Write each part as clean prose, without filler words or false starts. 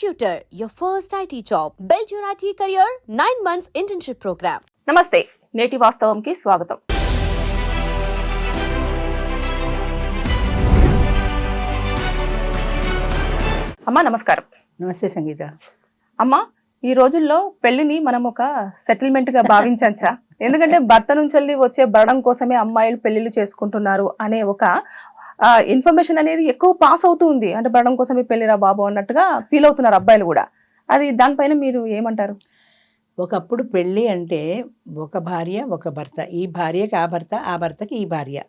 Tutor, your first IT job. Build your IT career, 9 months internship program. నమస్తే, నేటి వాస్తవంకి స్వాగతం. అమ్మా నమస్కారం. నమస్తే సంగీత. అమ్మా, ఈ రోజుల్లో పెళ్లిని మనం ఒక సెటిల్మెంట్ గా భావించచ్చా? ఎందుకంటే భర్త నుంచి వచ్చే బరణం కోసమే అమ్మాయిలు పెళ్లిళ్ళు చేసుకుంటున్నారు అనే ఒక ఇన్ఫర్మేషన్ అనేది ఎక్కువ పాస్ అవుతుంది. అంటే బరణం కోసమే పెళ్లిరా బాబు అన్నట్టుగా ఫీల్ అవుతున్నారు అబ్బాయిలు కూడా. అది దానిపైన మీరు ఏమంటారు? ఒకప్పుడు పెళ్ళి అంటే ఒక భార్య ఒక భర్త, ఈ భార్యకి ఆ భర్త, ఆ భర్తకి ఈ భార్య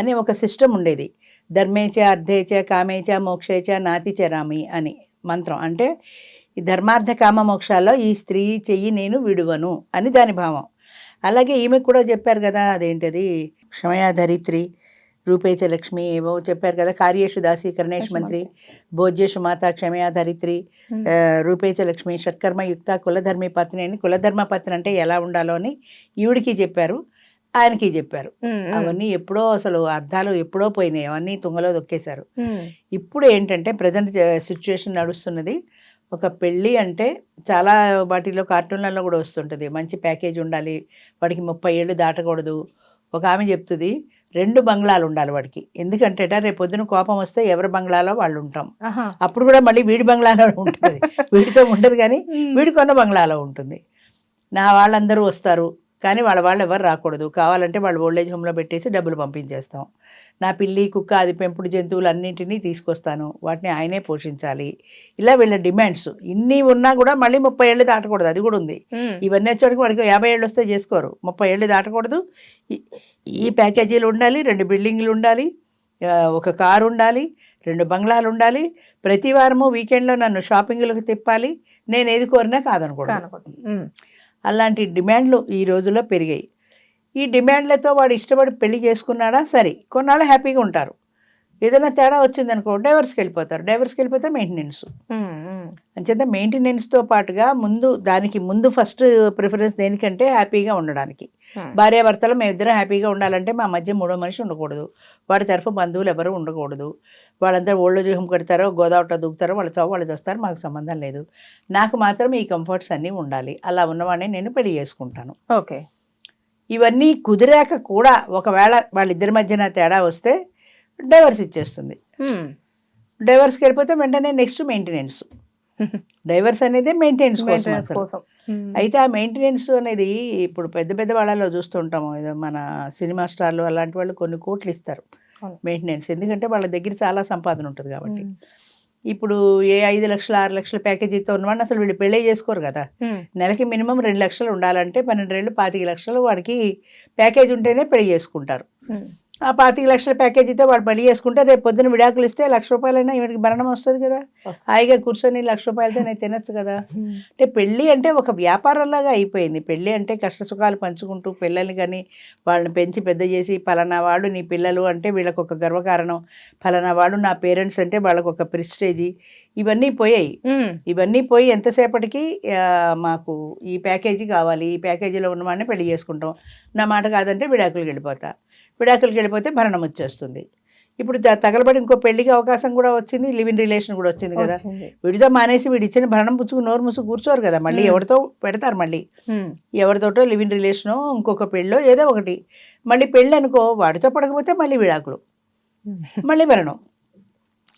అనే ఒక సిస్టమ్ ఉండేది. ధర్మేచ అర్ధేచ కామేచ మోక్షేచ నాతి చరామి అని మంత్రం. అంటే ఈ ధర్మార్థ కామ మోక్షాల్లో ఈ స్త్రీ చెయ్యి నేను విడువను అని దాని భావం. అలాగే ఈమె కూడా చెప్పారు కదా, అదేంటది క్షమయా ధరిత్రి రూపేచ లక్ష్మి ఏవో చెప్పారు కదా, కార్యేషు దాసి కర్ణేష్ మంత్రి భోజ్యేషు మాత క్షమయా ధరిత్రి రూపేచ లక్ష్మి షట్కర్మయుక్త కులధర్మి పత్ని అని. కులధర్మ పత్ని అంటే ఎలా ఉండాలో అని ఈవిడికి చెప్పారు, ఆయనకి చెప్పారు. అవన్నీ ఎప్పుడో అసలు అర్థాలు ఎప్పుడో పోయినాయి, అవన్నీ తుంగలో దొక్కేశారు. ఇప్పుడు ఏంటంటే ప్రజెంట్ సిచ్యువేషన్ నడుస్తున్నది, ఒక పెళ్ళి అంటే చాలా వాటిలో కార్టూన్లలో కూడా వస్తుంటుంది, మంచి ప్యాకేజ్ ఉండాలి, వాడికి 30 ఏళ్ళు దాటకూడదు. ఒక ఆమె చెప్తుంది 2 బంగ్లాలు ఉండాలి వాడికి. ఎందుకంటే రేపు పొద్దున కోపం వస్తే ఎవరి బంగ్లాలో వాళ్ళు ఉంటాం. అప్పుడు కూడా మళ్ళీ వీడి బంగ్లాలో ఉంటుంది, వీడితో ఉండదు కానీ వీడి కొన్న బంగ్లాలో ఉంటుంది. నా వాళ్ళందరూ వస్తారు కానీ వాళ్ళు ఎవరు రాకూడదు, కావాలంటే వాళ్ళు ఓల్డేజ్ హోమ్లో పెట్టేసి డబ్బులు పంపించేస్తాం. నా పిల్లి కుక్క అది పెంపుడు జంతువులు అన్నింటినీ తీసుకొస్తాను, వాటిని ఆయనే పోషించాలి. ఇలా వీళ్ళ డిమాండ్స్ ఇన్ని ఉన్నా కూడా మళ్ళీ 30 ఏళ్ళు దాటకూడదు, అది కూడా ఉంది. ఇవన్నీ వచ్చేటికి వాడికి 50 ఏళ్ళు వస్తే చేసుకోరు. 30 ఏళ్ళు దాటకూడదు, ఈ ప్యాకేజీలు ఉండాలి, 2 బిల్డింగ్లు ఉండాలి, ఒక కారు ఉండాలి, 2 బంగ్లాలు ఉండాలి, ప్రతి వారము వీకెండ్లో నన్ను షాపింగ్లకు తిప్పాలి, నేను ఏది కోరినా కాదనకూడదు. అలాంటి డిమాండ్లు ఈ రోజుల్లో పెరిగాయి. ఈ డిమాండ్లతో వాడు ఇష్టపడి పెళ్లి చేసుకున్నాడా సరే, కొన్నాళ్ళు హ్యాపీగా ఉంటారు. ఏదైనా తేడా వచ్చిందనుకో డైవర్స్కి వెళ్ళిపోతారు. డైవర్స్కి వెళ్ళిపోతే మెయింటెనెన్స్. అంచేత మెయింటెనెన్స్తో పాటుగా దానికి ముందు ఫస్ట్ ప్రిఫరెన్స్ దేనికంటే హ్యాపీగా ఉండడానికి. భార్యాభర్తలు మేమిద్దరం హ్యాపీగా ఉండాలంటే మా మధ్య మూడో మనిషి ఉండకూడదు, వాడి తరఫు బంధువులు ఎవరు ఉండకూడదు. వాళ్ళందరూ ఓల్డేజ్ హోమ్ కడతారో గోదావరిలో దూకుతారో వాళ్ళు చావు వాళ్ళు చేస్తారు, మాకు సంబంధం లేదు. నాకు మాత్రం ఈ కంఫర్ట్స్ అన్నీ ఉండాలి. అలా ఉన్నవాడిని నేను పెళ్లి చేసుకుంటాను. ఓకే. ఇవన్నీ కుదిరాక కూడా ఒకవేళ వాళ్ళిద్దరి మధ్యన తేడా వస్తే డైవర్స్ ఇచ్చేస్తుంది. డైవర్స్కి వెళ్ళిపోతే వెంటనే నెక్స్ట్ మెయింటెనెన్స్. డైవర్స్ అనేది మెయింటెనెన్స్ కోసం. అయితే ఆ మెయింటెనెన్స్ అనేది ఇప్పుడు పెద్ద పెద్ద వాళ్ళలో చూస్తుంటాము, మన సినిమా స్టార్లు అలాంటి వాళ్ళు కొన్ని కోట్లు ఇస్తారు మెయింటెనెన్స్. ఎందుకంటే వాళ్ళ దగ్గర చాలా సంపాదన ఉంటుంది కాబట్టి. ఇప్పుడు 5 లక్షలు 6 లక్షల ప్యాకేజీతో ఉన్నవాడిని అసలు వీళ్ళు పెళ్ళే చేసుకోరు కదా. నెలకి మినిమం 2 లక్షలు ఉండాలంటే 12 ఏళ్ళు 25 లక్షలు వాడికి ప్యాకేజ్ ఉంటేనే పెళ్లి చేసుకుంటారు. ఆ 25 లక్షల ప్యాకేజీతో వాడు పెళ్లి చేసుకుంటే రేపు పొద్దున విడాకులు ఇస్తే 1,00,000 రూపాయలైనా ఈవిడికి భరణం వస్తుంది కదా. హాయిగా కూర్చొని 1,00,000 రూపాయలతో నేను తినచ్చు కదా. అంటే పెళ్ళి అంటే ఒక వ్యాపారంలాగా అయిపోయింది. పెళ్ళి అంటే కష్ట సుఖాలు పంచుకుంటూ పిల్లల్ని కానీ వాళ్ళని పెంచి పెద్ద చేసి పలానా వాళ్ళు నీ పిల్లలు అంటే వీళ్ళకి ఒక గర్వకారణం, పలానా వాళ్ళు నా పేరెంట్స్ అంటే వాళ్ళకు ఒక ప్రిస్టేజీ, ఇవన్నీ పోయాయి. ఇవన్నీ పోయి ఎంతసేపటికి మాకు ఈ ప్యాకేజీ కావాలి, ఈ ప్యాకేజీలో ఉన్నవాడిని పెళ్లి చేసుకుంటాం, నా మాట కాదంటే విడాకులకు వెళ్ళిపోతా. విడాకులకు వెళ్ళిపోతే భరణం వచ్చేస్తుంది. ఇప్పుడు తగలబడి ఇంకో పెళ్లికి అవకాశం కూడా వచ్చింది, లివ్ ఇన్ రిలేషన్ కూడా వచ్చింది కదా. విడితో మానేసి వీడి ఇచ్చిన భరణం పుచ్చుకు నోరు ముసుగు కూర్చోరు కదా, మళ్ళీ ఎవరితో పెడతారు. మళ్ళీ ఎవరితోటో లివ్ ఇన్ రిలేషనో ఇంకొక పెళ్ళో ఏదో ఒకటి. మళ్ళీ పెళ్ళి అనుకో వాడితో పడకపోతే మళ్ళీ విడాకులు, మళ్ళీ భరణం.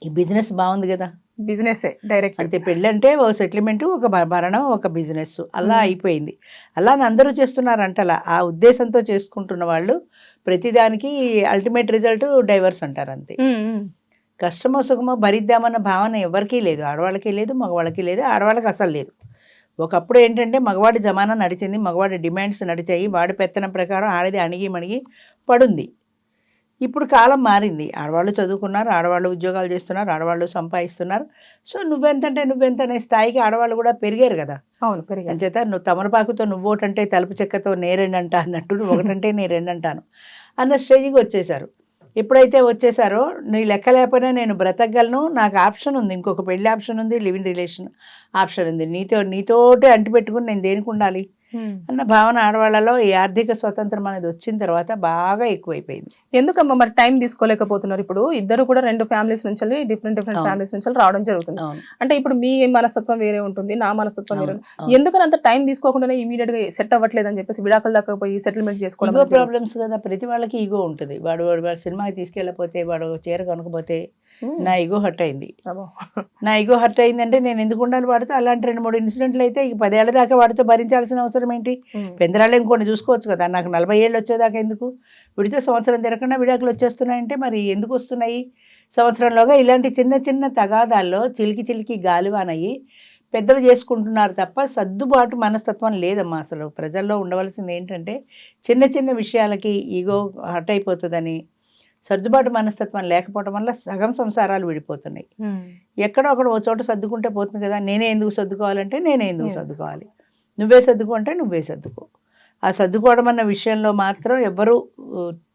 ఈ బిజినెస్ బాగుంది కదా, బిజినెస్ డైరెక్ట్. అయితే పెళ్ళి అంటే ఒక సెటిల్మెంట్, ఒక భరణం, ఒక బిజినెస్ అలా అయిపోయింది. అలా అందరూ చేస్తున్నారంట. అలా ఆ ఉద్దేశంతో చేసుకుంటున్న వాళ్ళు ప్రతిదానికి అల్టిమేట్ రిజల్ట్ డైవర్స్ అంటారు అంతే. కష్టమో సుఖమో భరిద్దామన్న భావన ఎవరికీ లేదు, ఆడవాళ్ళకి లేదు, మగవాళ్ళకి లేదు. ఆడవాళ్ళకి అసలు లేదు. ఒకప్పుడు ఏంటంటే మగవాడి జమానా నడిచింది, మగవాడి డిమాండ్స్ నడిచాయి, వాడి పెత్తనం ప్రకారం ఆడది అణిగి మణిగి పడుంది. ఇప్పుడు కాలం మారింది, ఆడవాళ్ళు చదువుకున్నారు, ఆడవాళ్ళు ఉద్యోగాలు చేస్తున్నారు, ఆడవాళ్ళు సంపాదిస్తున్నారు. సో నువ్వెంతంటే నువ్వెంత అనే స్థాయికి ఆడవాళ్ళు కూడా పెరిగారు కదా. అవును, పెరిగారు. అంచేత నువ్వు తమలపాకుతో నువ్వోటంటే తలుపు చెక్కతో నేరెండంట అన్నట్టు నువ్వు ఒకటంటే నేను రెండంటాను అన్న స్టేజ్కి వచ్చేసారు. ఎప్పుడైతే వచ్చేసారో నీ లెక్క లేకపోయినా నేను బ్రతకగలను, నాకు ఆప్షన్ ఉంది, ఇంకొక పెళ్లి ఆప్షన్ ఉంది, లివ్ ఇన్ రిలేషన్ ఆప్షన్ ఉంది, నీతోటే అంటి పెట్టుకుని నేను దేనికి ఉండాలి, అన్న భావన ఆడవాళ్ళలో ఈ ఆర్థిక స్వతంత్రం అనేది వచ్చిన తర్వాత బాగా ఎక్కువైపోయింది. ఎందుకమ్మా మరి టైం తీసుకోలేకపోతున్నారు? ఇప్పుడు ఇద్దరు కూడా 2 ఫ్యామిలీస్ నుంచి డిఫరెంట్ అవును. ఫ్యామిలీస్ నుంచి రావడం జరుగుతుంది. అవును, అంటే ఇప్పుడు మీ మనస్తత్వం వేరే ఉంటుంది, నా మనస్తత్వం వేరే అవును, ఉంటుంది. అవును. ఎందుకని అంత టైం తీసుకోకుండానే ఇమీడియట్ గా సెట్ అవ్వట్లేదు అని చెప్పేసి విడాకుల దాకా పోయి సెటిల్మెంట్ చేసుకోవడం ఈగో అనేది జరుగుతుంది. ప్రాబ్లమ్స్ కదా, ప్రతి వాళ్ళకి ఈగో ఉంటుంది. వాడు వాడు వాడు సినిమాకి తీసుకెళ్ళకపోతే, వాడు చీర కొనకపోతే నా ఈగో హర్ట్ అయింది. అబ్బో. నా ఈగో హర్ట్ అయిందంటే నేను ఎందుకు ఉండాలి వాడితో? అలాంటి 2-3 ఇన్సిడెంట్లు అయితే ఇక 10 ఏళ్ల దాకా వాడితో భరించాల్సిన అవసరం ఏంటి? పెందరాళ్ళు ఇంకొన్ని చూసుకోవచ్చు కదా. నాకు 40 ఏళ్ళు వచ్చేదాకా ఎందుకు? విడితే సంవత్సరం తిరగకుండా విడాకులు వచ్చేస్తున్నాయంటే మరి ఎందుకు వస్తున్నాయి? సంవత్సరంలోగా ఇలాంటి చిన్న చిన్న తగాదాల్లో చిలికి చిలికి గాలివానయ్యి పెద్దలు చేసుకుంటున్నారు తప్ప సర్దుబాటు మనస్తత్వం లేదమ్మా. అసలు ప్రజల్లో ఉండవలసింది ఏంటంటే చిన్న చిన్న విషయాలకి ఈగో హర్ట్ అయిపోతుందని, సర్దుబాటు మనస్తత్వం లేకపోవడం వల్ల సగం సంసారాలు విడిపోతున్నాయి. ఎక్కడో ఒకడు ఓ చోట సర్దుకుంటే పోతుంది కదా. నేనే ఎందుకు సర్దుకోవాలంటే నేనే ఎందుకు సర్దుకోవాలి, నువ్వే సర్దుకో అంటే నువ్వే సర్దుకో. ఆ సర్దుకోవడం అన్న విషయంలో మాత్రం ఎవ్వరూ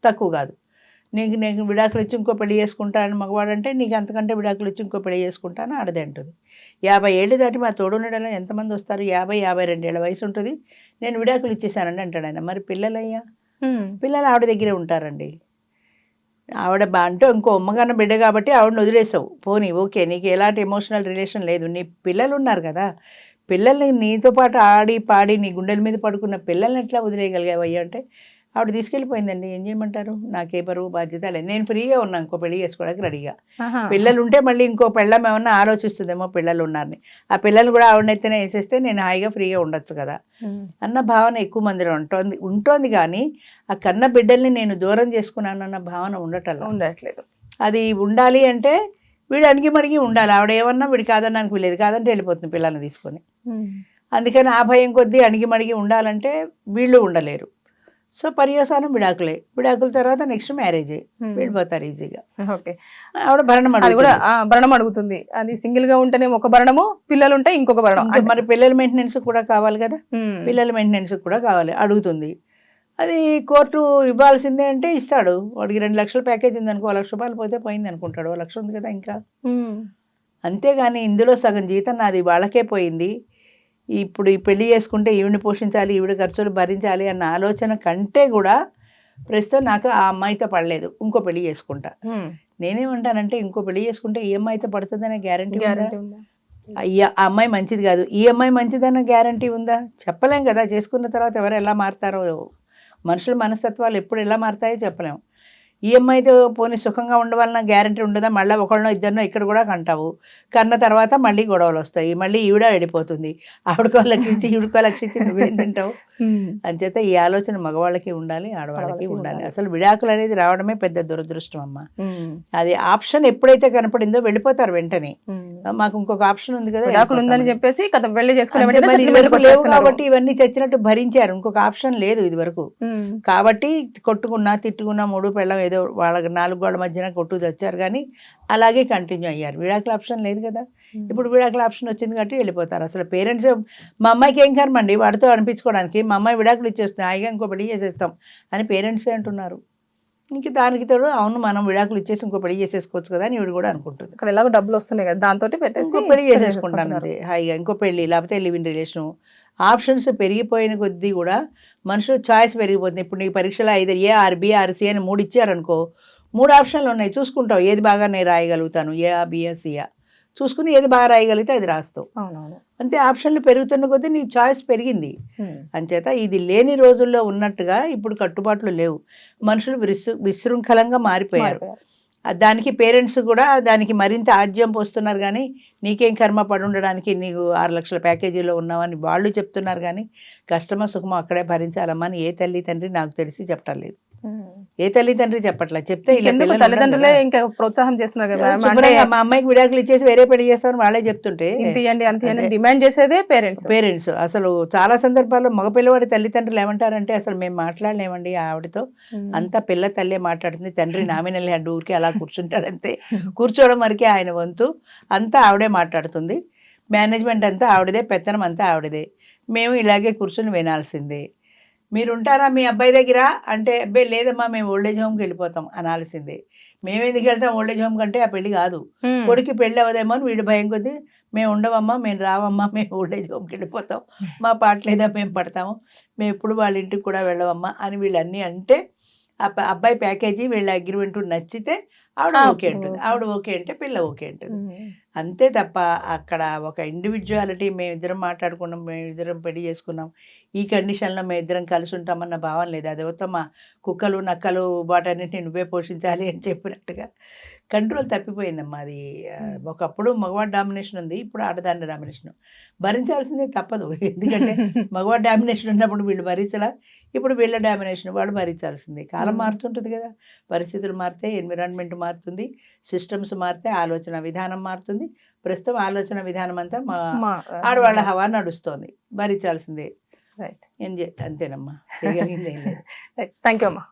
తక్కువ కాదు. నేను విడాకులు ఇచ్చి ఇంకో పెళ్లి చేసుకుంటాను మగవాడంటే, నీకు అంతకంటే విడాకులు ఇచ్చి ఇంకో పెళ్లి చేసుకుంటాను ఆడదే అంటుంది. 50 ఏళ్ళు దాటి మా తోడుండడంలో ఎంతమంది వస్తారు? 50-52 ఏళ్ళ వయసు ఉంటుంది, నేను విడాకులు ఇచ్చేసానండి అంటాడు ఆయన. మరి పిల్లలయ్యా, పిల్లలు ఆవిడ దగ్గరే ఉంటారండి. ఆవిడ అంటే ఇంకో అమ్మగాన్న బిడ్డ కాబట్టి ఆవిడని వదిలేసావు, పోనీ ఓకే, నీకు ఎలాంటి ఎమోషనల్ రిలేషన్ లేదు. నీ పిల్లలు ఉన్నారు కదా, పిల్లల్ని నీతో పాటు ఆడి పాడి నీ గుండెల మీద పడుకున్న పిల్లల్ని ఎట్లా వదిలేయగలిగావయ్యా అంటే, ఆవిడ తీసుకెళ్ళిపోయిందండి. ఏం చేయమంటారు? నాకే బరువు బాధ్యత లేదు, నేను ఫ్రీగా ఉన్నా ఇంకో పెళ్లి చేసుకోవడానికి రెడీగా. పిల్లలు ఉంటే మళ్ళీ ఇంకో పెళ్ళం ఏమన్నా ఆలోచిస్తుందేమో పిల్లలు ఉన్నారని. ఆ పిల్లలు కూడా ఆవిడనైతేనే వేసేస్తే నేను హాయిగా ఫ్రీగా ఉండొచ్చు కదా అన్న భావన ఎక్కువ మందిలో ఉంటోంది కానీ ఆ కన్న బిడ్డల్ని నేను దూరం చేసుకున్నానన్న భావన ఉండట్లేదు. అది ఉండాలి అంటే వీడు అణిగి మణిగి ఉండాలి. ఆవిడ ఏమన్నా వీడు కాదన్నానికి వీలేదు, కాదంటే వెళ్ళిపోతుంది పిల్లల్ని తీసుకొని. అందుకని ఆ భయం కొద్దీ అణిగి మణిగి ఉండాలంటే వీళ్ళు ఉండలేరు. సో పర్యవసానం విడాకులే. విడాకుల తర్వాత నెక్స్ట్ మ్యారేజే, వెళ్ళిపోతారు ఈజీగా. ఆవిడ భరణం అడుగుతుంది. అది సింగిల్ గా ఉంటేనే ఒక భరణము, పిల్లలు ఉంటే ఇంకొక భరణం. మరి పిల్లల మెయింటెనెన్స్ కూడా కావాలి కదా, పిల్లల మెయింటెనెన్స్ కూడా కావాలి, అడుగుతుంది. అది కోర్టు ఇవ్వాల్సిందే అంటే ఇస్తాడు. వాడికి 2 లక్షల ప్యాకేజ్ ఉంది అనుకో, 1 లక్ష రూపాయలు పోతే పోయింది అనుకుంటాడు. 1 లక్ష ఉంది కదా ఇంకా. అంతేగాని ఇందులో సగం జీతం నాది వాళ్ళకే పోయింది, ఇప్పుడు ఈ పెళ్లి చేసుకుంటే ఈవిడిని పోషించాలి, ఈవిడ ఖర్చులు భరించాలి అన్న ఆలోచన కంటే కూడా ప్రస్తుతం నాకు ఆ అమ్మాయితో పడలేదు, ఇంకో పెళ్లి చేసుకుంటా. నేనేమంటానంటే ఇంకో పెళ్లి చేసుకుంటే ఈ అమ్మాయితో పడుతుందనే గ్యారంటీ ఉందా? ఆ అమ్మాయి మంచిది కాదు, ఈ అమ్మాయి మంచిదన్న గ్యారంటీ ఉందా? చెప్పలేం కదా. చేసుకున్న తర్వాత ఎవరు ఎలా మారుతారో, మనుషుల మనస్తత్వాలు ఎప్పుడు ఎలా మారుతాయో చెప్పలేము. ఈ అమ్మాయితో పోనీ సుఖంగా ఉండవాలన్న గ్యారంటీ ఉండదా? మళ్ళీ ఒకళ్ళనో ఇద్దరినో ఇక్కడ కూడా కంటావు, కన్న తర్వాత మళ్ళీ గొడవలు వస్తాయి, మళ్ళీ ఈవిడ వెళ్ళిపోతుంది, ఆవిడకో లక్షించి ఈవిడకో లక్షించి నువ్వేం తింటావు? అంచేత ఈ ఆలోచన మగవాళ్ళకి ఉండాలి, ఆడవాళ్ళకి ఉండాలి. అసలు విడాకులు అనేది రావడమే పెద్ద దురదృష్టం అమ్మ. అది ఆప్షన్ ఎప్పుడైతే కనపడిందో వెళ్ళిపోతారు వెంటనే. మాకు ఇంకొక ఆప్షన్ ఉంది కదా, విడాకులు ఉందని చెప్పేసి లేవు కాబట్టి ఇవన్నీ చచ్చినట్టు భరించారు. ఇంకొక ఆప్షన్ లేదు ఇది వరకు కాబట్టి కొట్టుకున్నా తిట్టుకున్నా 3 పెళ్ళం ఏదో వాళ్ళకి 4 గోళ్ల మధ్యన కొట్టు తెచ్చారు కానీ అలాగే కంటిన్యూ అయ్యారు. విడాకుల ఆప్షన్ లేదు కదా. ఇప్పుడు విడాకుల ఆప్షన్ వచ్చింది కాబట్టి వెళ్ళిపోతారు. అసలు పేరెంట్స్ మా అమ్మాయికి ఏం కర్మండి వాడితో అనిపించుకోవడానికి, మా అమ్మాయి విడాకులు ఇచ్చేస్తుంది హాయిగా ఇంకో పెళ్లి చేసేస్తాం అని పేరెంట్సే అంటున్నారు. ఇంక దానికి తోడు అవును మనం విడాకులు ఇచ్చేసి ఇంకో పెళ్లి చేసేసుకోవచ్చు కదా అని ఈవిడ కూడా అనుకుంటుంది. ఇక్కడ ఎలాగో డబ్బులు వస్తున్నాయి కదా, దాంతో ఇంకో పెళ్లి చేసేసుకుంటాను అంతే హాయిగా, ఇంకో పెళ్లి లేకపోతే లివ్ ఇన్ రిలేషన్. ఆప్షన్స్ పెరిగిపోయిన కొద్దీ కూడా మనుషులు చాయిస్ పెరిగిపోతుంది. ఇప్పుడు నీకు పరీక్షలో either A or B or C అని 3 ఇచ్చారనుకో, 3 ఆప్షన్లు ఉన్నాయి, చూసుకుంటావు ఏది బాగా నేను రాయగలుగుతాను, ఏ ఆ బి ఆ సి ఆ చూసుకుని ఏది బాగా రాయగలిగితే అది రాస్తావు. అంతే, ఆప్షన్లు పెరుగుతున్న కొద్దీ నీ చాయిస్ పెరిగింది. అంచేత ఇది లేని రోజుల్లో ఉన్నట్టుగా ఇప్పుడు కట్టుబాట్లు లేవు. మనుషులు విశృంఖలంగా మారిపోయారు. దానికి పేరెంట్స్ కూడా దానికి మరింత ఆజ్యం పోస్తున్నారు కానీ నీకేం కర్మ పడి ఉండడానికి, నీకు 6 లక్షల ప్యాకేజీలో ఉన్నావని వాళ్ళు చెప్తున్నారు కానీ కష్టమో సుఖమో అక్కడే భరించాలమ్మా అని ఏ తల్లి తండ్రి నాకు తెలిసి చెప్పటం లేదు. ఏ తల్లిదండ్రి చెప్పట్లేదు. చెప్తే తల్లిదండ్రులే ఇంకా ప్రోత్సాహం చేస్తున్నారు కదా, మా అమ్మాయికి విడాకులు ఇచ్చేసి వేరే పెళ్లి చేస్తామని వాళ్ళే చెప్తుంటే డిమాండ్ చేసేదే పేరెంట్స్. అసలు చాలా సందర్భాల్లో మగ పిల్లవాడి తల్లిదండ్రులు ఏమంటారంటే అసలు మేము మాట్లాడలేమండి ఆవిడతో, అంతా పిల్ల తల్లే మాట్లాడుతుంది, తండ్రి నామినల్ హెడ్ ఊరికి అలా కూర్చుంటాడంతే, కూర్చోవడం వరకే ఆయన వంతు, అంతా ఆవిడే మాట్లాడుతుంది, మేనేజ్మెంట్ అంతా ఆవిడదే, పెత్తనం అంతా ఆవిడదే, మేము ఇలాగే కూర్చొని వినాల్సిందే. మీరు ఉంటారా మీ అబ్బాయి దగ్గర అంటే, అబ్బాయి లేదమ్మా మేము ఓల్డేజ్ హోమ్కి వెళ్ళిపోతాం అనాల్సిందే. మేము ఎందుకు వెళ్తాం ఓల్డేజ్ హోమ్ కంటే, ఆ పెళ్లి కాదు, కొడుకు పెళ్ళి అవ్వదేమో అని వీడు భయం కొద్దీ మేము ఉండవమ్మా, మేము రావమ్మా, మేము ఓల్డేజ్ హోమ్కి వెళ్ళిపోతాం, మా పాట లేదా మేము పడతాము, మేము ఎప్పుడు వాళ్ళ ఇంటికి కూడా వెళ్ళవమ్మా అని వీళ్ళన్నీ అంటే అబ్బాయి ప్యాకేజీ వీళ్ళ అగ్రిమెంట్ నచ్చితే ఆవిడ ఓకే అంటుంది, ఆవిడ ఓకే అంటే పిల్ల ఓకే అంటుంది. అంతే తప్ప అక్కడ ఒక ఇండివిజువాలిటీ మేమిద్దరం మాట్లాడుకున్నాం, మేమిద్దరం పెళ్లి చేసుకున్నాం, ఈ కండిషన్లో మేమిద్దరం కలిసి ఉంటామన్న భావం లేదు. అది ఎవరితో మా కుక్కలు నక్కలు వాటన్నిటిని నువ్వే పోషించాలి అని చెప్పినట్టుగా కంట్రోల్ తప్పిపోయిందమ్మా. అది ఒకప్పుడు మగవాడి డామినేషన్ ఉంది, ఇప్పుడు ఆడదాని డామినేషన్. భరించాల్సిందే తప్పదు, ఎందుకంటే మగవాడి డామినేషన్ ఉన్నప్పుడు వీళ్ళు భరించలా, ఇప్పుడు వీళ్ళ డామినేషన్ వాళ్ళు భరించాల్సిందే. కాలం మారుతుంటుంది కదా, పరిస్థితులు మారితే ఎన్విరాన్మెంట్ మారుతుంది, సిస్టమ్స్ మారితే ఆలోచన విధానం మారుతుంది. ప్రస్తుతం ఆలోచన విధానం అంతా మా ఆడవాళ్ళ హవా నడుస్తోంది, భరించాల్సిందే. రైట్, అంతేనమ్మా, చేయగలిగింది ఏం లేదు. థ్యాంక్ యూ అమ్మా.